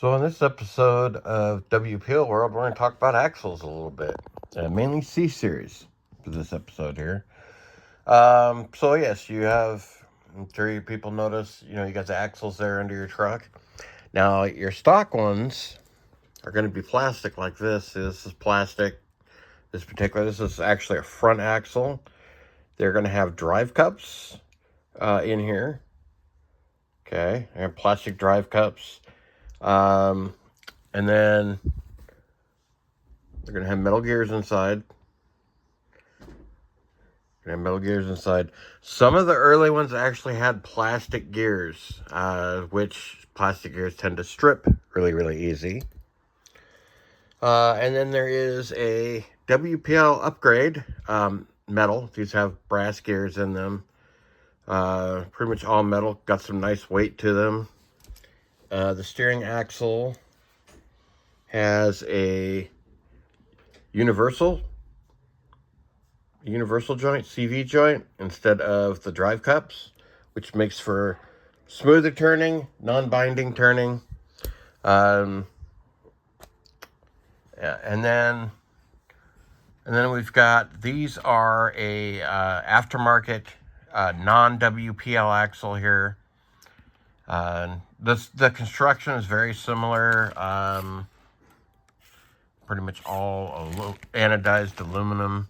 So in this episode of WPL World, we're going to talk about axles a little bit, mainly C-Series for this episode here. So yes, you have, I'm sure you people notice, you got the axles there under your truck. Now, your stock ones are going to be plastic like this. This is plastic. This is actually a front axle. They're going to have drive cups in here. Okay, and plastic drive cups. And then they're going to have metal gears inside. Some of the early ones actually had plastic gears, which plastic gears tend to strip really, really easy. And then there is a WPL upgrade, metal. These have brass gears in them. Pretty much all metal, got some nice weight to them. The steering axle has a universal joint, CV joint, instead of the drive cups, which makes for smoother turning, non-binding turning. Yeah, and then we've got, these are a aftermarket non-WPL axle here. The construction is very similar. Pretty much all anodized aluminum.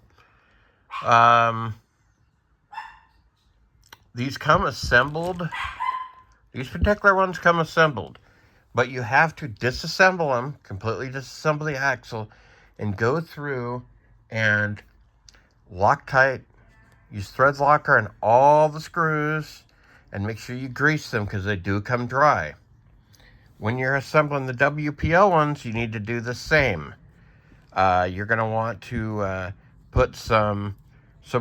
These come assembled. These particular ones come assembled, but you have to disassemble them, completely disassemble the axle, and go through and Loctite, use threads locker and all the screws, and make sure you grease them because they do come dry. When you're assembling the WPL ones, you need to do the same. You're going to want to put some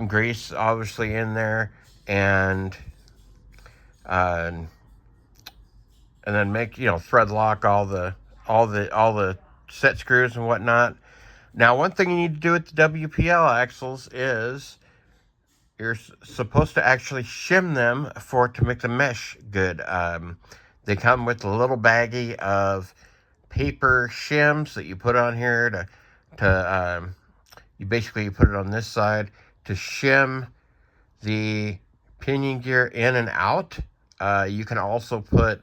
grease obviously in there, and then make, thread lock all the set screws and whatnot. Now, one thing you need to do with the WPL axles is you're supposed to actually shim them to make the mesh good. They come with a little baggie of paper shims that you put on here you basically put it on this side to shim the pinion gear in and out. You can also put,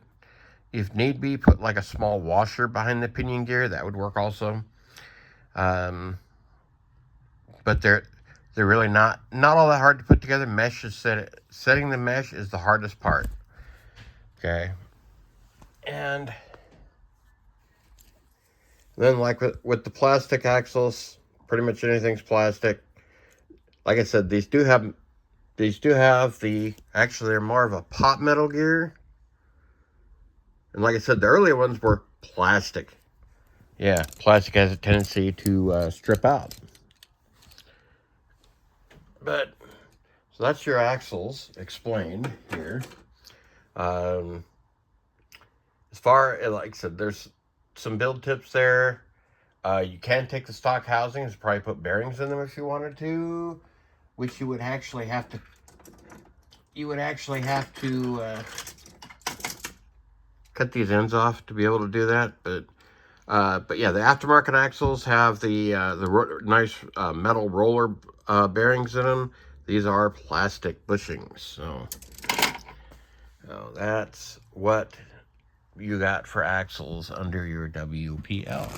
if need be, put like a small washer behind the pinion gear. That would work also. But they're really not all that hard to put together. Mesh is setting the mesh is the hardest part. Okay. And then, like with the plastic axles, pretty much anything's plastic. Like I said, these do have actually they're more of a pot metal gear. And like I said, the earlier ones were plastic. Yeah, plastic has a tendency to strip out. But, so that's your axles explained here. As far as, like I said, there's some build tips there. You can take the stock housings, probably put bearings in them if you wanted to, which you would actually have to cut these ends off to be able to do that. But yeah, the aftermarket axles have the nice metal roller bearings in them. These are plastic bushings. So that's what you got for axles under your WPL.